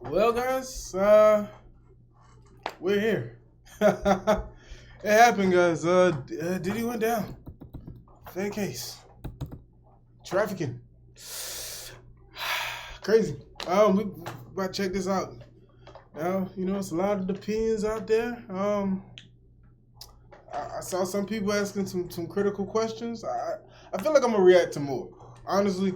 Well, guys, we're here. It happened, guys. Diddy went down. Fake case. Trafficking. Crazy. We about to check this out. Now, it's a lot of opinions out there. I saw some people asking some critical questions. I feel like I'm gonna react to more. Honestly,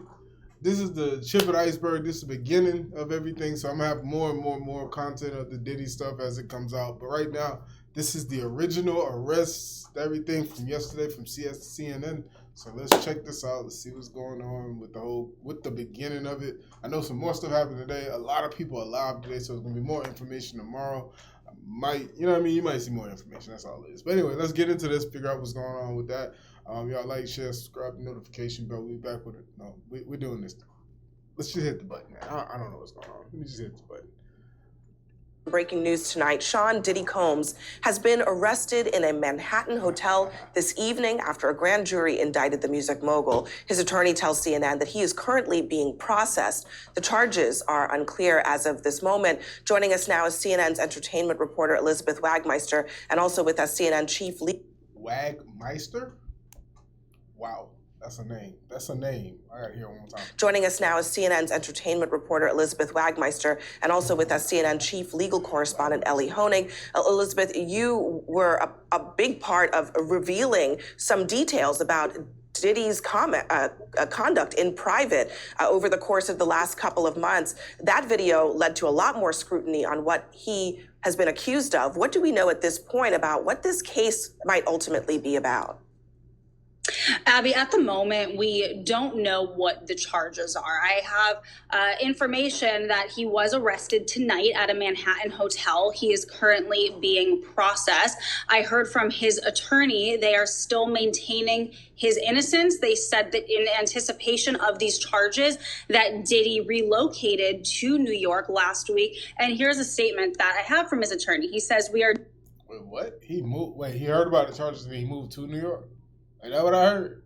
this is the tip of the iceberg. This is the beginning of everything. So I'm gonna have more and more content of the Diddy stuff as it comes out. But right now, this is the original arrest, everything from yesterday from CNN. So let's check this out. Let's see what's going on with the beginning of it. I know some more stuff happened today. A lot of people are live today, so there's gonna be more information tomorrow. You might see more information. That's all it is. But anyway, let's get into this, figure out what's going on with that. Y'all like, share, subscribe, notification bell. We'll be back with it. No, we're doing this. Let's just hit the button, man. I don't know what's going on. Let me just hit the button. Breaking news tonight, Sean Diddy Combs has been arrested in a Manhattan hotel this evening after a grand jury indicted the music mogul. His attorney tells CNN that he is currently being processed. The charges are unclear as of this moment. Joining us now is CNN's entertainment reporter Elizabeth Wagmeister, and also with us CNN chief Wagmeister? Wow. That's a name. I gotta hear it one more time. Joining us now is CNN's entertainment reporter Elizabeth Wagmeister, and also with us CNN chief legal correspondent Ellie Honig. Elizabeth, you were a big part of revealing some details about Diddy's conduct in private over the course of the last couple of months. That video led to a lot more scrutiny on what he has been accused of. What do we know at this point about what this case might ultimately be about? Abby, at the moment, we don't know what the charges are. I have information that he was arrested tonight at a Manhattan hotel. He is currently being processed. I heard from his attorney they are still maintaining his innocence. They said that in anticipation of these charges that Diddy relocated to New York last week. And here's a statement that I have from his attorney. He says, we are... Wait, what? He heard about the charges and he moved to New York? Is that what I heard?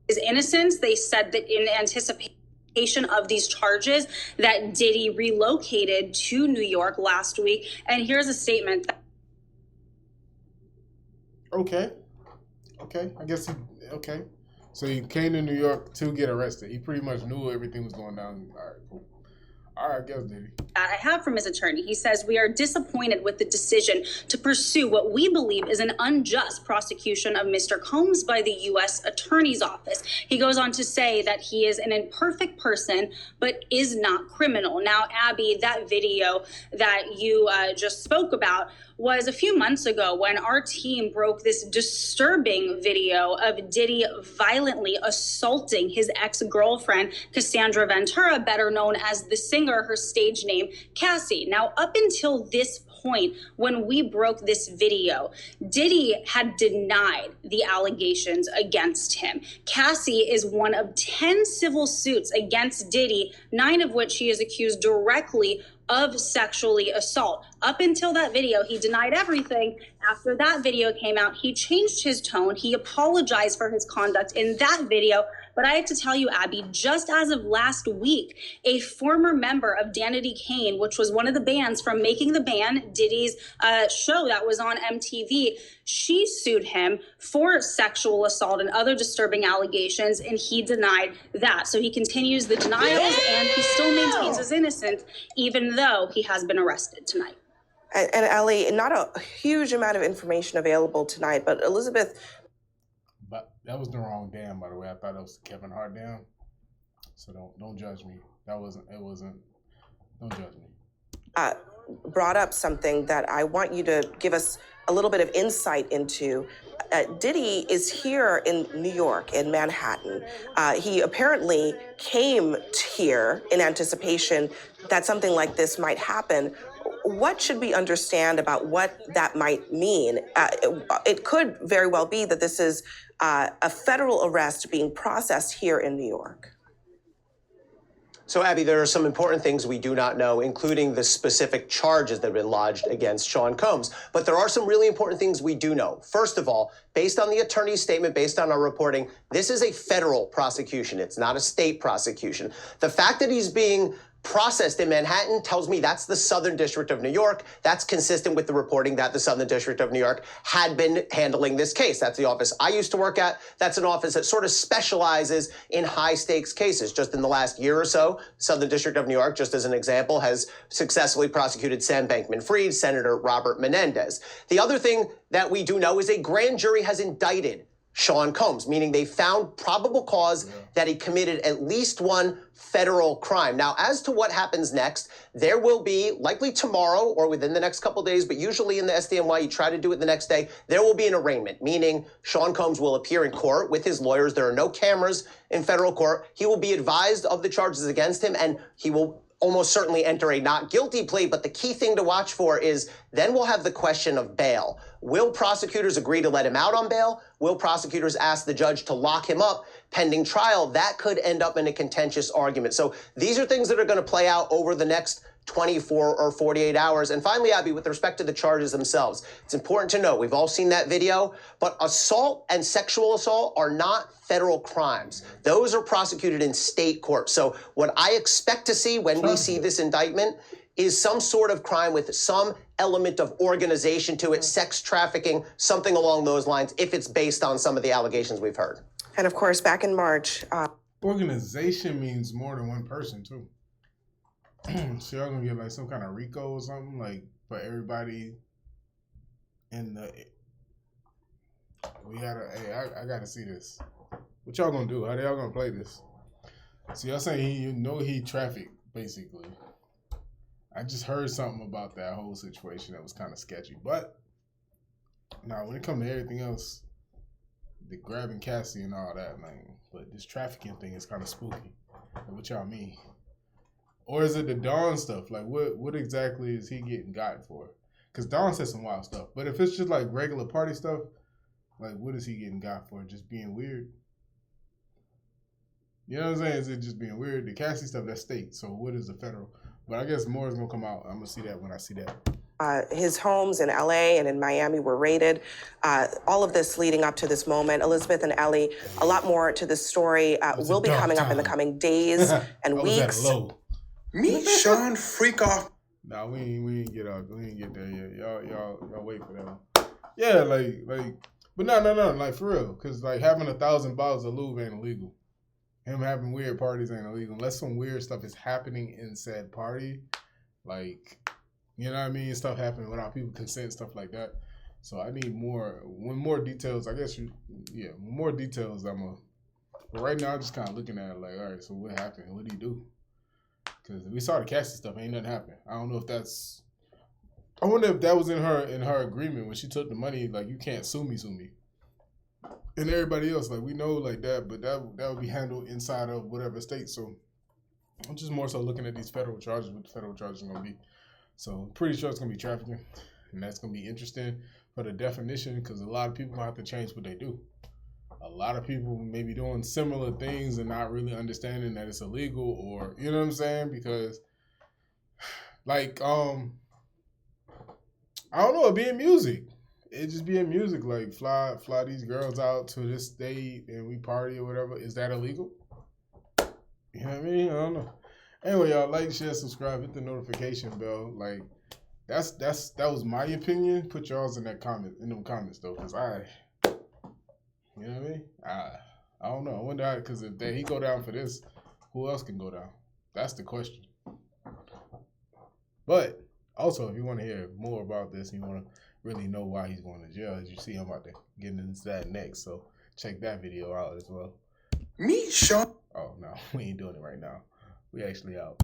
His innocence. They said that in anticipation of these charges that Diddy relocated to New York last week. And here's a statement. Okay. I guess okay. So he came to New York to get arrested. He pretty much knew everything was going down. All right, cool. All right, I guess, Diddy. I have from his attorney. He says, we are disappointed with the decision to pursue what we believe is an unjust prosecution of Mr. Combs by the U.S. Attorney's Office. He goes on to say that he is an imperfect person, but is not criminal. Now, Abby, that video that you just spoke about was a few months ago when our team broke this disturbing video of Diddy violently assaulting his ex-girlfriend, Cassandra Ventura, better known as the singer, her stage name, Cassie. Now, up until this point, when we broke this video, Diddy had denied the allegations against him. Cassie is one of 10 civil suits against Diddy, 9 of which he is accused directly of sexually assault. Up until that video, he denied everything. After that video came out, he changed his tone. He apologized for his conduct in that video. But I have to tell you, Abby, just as of last week, a former member of Danity Kane, which was one of the bands from Making the Band, Diddy's show that was on MTV, she sued him for sexual assault and other disturbing allegations, and he denied that. So he continues the denials, and he still maintains his innocence, even though he has been arrested tonight. And Ellie, not a huge amount of information available tonight, but Elizabeth... But that was the wrong damn, by the way. I thought it was Kevin Hart damn. So don't judge me. It wasn't. Don't judge me. Brought up something that I want you to give us a little bit of insight into. Diddy is here in New York, in Manhattan. He apparently came here in anticipation that something like this might happen. What should we understand about what that might mean? It could very well be that this is a federal arrest being processed here in New York. So, Abby, there are some important things we do not know, including the specific charges that have been lodged against Sean Combs. But there are some really important things we do know. First of all, based on the attorney's statement, based on our reporting, this is a federal prosecution. It's not a state prosecution. The fact that he's being processed in Manhattan tells me that's the Southern District of New York. That's consistent with the reporting that the Southern District of New York had been handling this case. That's the office I used to work at. That's an office that sort of specializes in high stakes cases. Just in the last year or so, Southern District of New York, just as an example, has successfully prosecuted Sam Bankman-Fried, Senator Robert Menendez. The other thing that we do know is a grand jury has indicted Sean Combs, meaning they found probable cause that he committed at least one federal crime. Now, as to what happens next, there will be, likely tomorrow or within the next couple of days, but usually in the SDNY, you try to do it the next day, there will be an arraignment, meaning Sean Combs will appear in court with his lawyers. There are no cameras in federal court. He will be advised of the charges against him, and he will almost certainly enter a not guilty plea. But the key thing to watch for is then we'll have the question of bail. Will prosecutors agree to let him out on bail? Will prosecutors ask the judge to lock him up pending trial? That could end up in a contentious argument. So these are things that are going to play out over the next 24 or 48 hours. And finally, Abby, with respect to the charges themselves, it's important to note, we've all seen that video, but assault and sexual assault are not federal crimes. Those are prosecuted in state court. So what I expect to see when we see this indictment is some sort of crime with some element of organization to it, sex trafficking, something along those lines, if it's based on some of the allegations we've heard. And of course, back in March. Organization means more than one person, too. So y'all gonna get like some kind of RICO or something, like for everybody in the. We gotta. Hey, I gotta see this. What y'all gonna do? How y'all gonna play this? So y'all saying he trafficked, basically. I just heard something about that whole situation that was kind of sketchy. But now, when it comes to everything else, the grabbing Cassie and all that, man. But this trafficking thing is kind of spooky. What y'all mean? Or is it the Don stuff? Like, what exactly is he getting gotten for? Because Don said some wild stuff. But if it's just like regular party stuff, like, what is he getting got for? Just being weird? You know what I'm saying? Is it just being weird? The Cassie stuff, that's state. So what is the federal? But I guess more is going to come out. I'm going to see that when I see that. His homes in LA and in Miami were raided. All of this leading up to this moment. Elizabeth and Ellie, a lot more to this story will be coming up in the coming days and weeks. Meet Sean Freakoff. Nah, we ain't get out. We ain't get there yet. Y'all wait for that one. Yeah, like, but no, like for real. Cause like having 1,000 bottles of lube ain't illegal. Him having weird parties ain't illegal unless some weird stuff is happening in said party. Like, you know what I mean? Stuff happening without people consent, stuff like that. So I need more details. I guess more details. But right now I'm just kind of looking at it like, all right, so what happened? What did he do? Because we saw the Cassie stuff, ain't nothing happen. I don't know if that's. I wonder if that was in her agreement when she took the money. Like, you can't sue me. And everybody else, like, we know like that, but that would be handled inside of whatever state. So I'm just more so looking at these federal charges, what the federal charges are gonna be. So I'm pretty sure it's gonna be trafficking, and that's gonna be interesting for the definition because a lot of people have to change what they do. A lot of people may be doing similar things and not really understanding that it's illegal, or you know what I'm saying? Because, like, I don't know, it be in music. It just be in music, like fly these girls out to this state and we party or whatever. Is that illegal? You know what I mean? I don't know. Anyway, y'all like, share, subscribe, hit the notification bell. Like, that was my opinion. Put yours in them comments though, because you know what I mean? I don't know. I wonder because if he go down for this, who else can go down? That's the question. But also, if you want to hear more about this and you want to really know why he's going to jail, as you see, I'm about to get into that next. So check that video out as well. Meet Sean. Oh no, we ain't doing it right now. We actually out.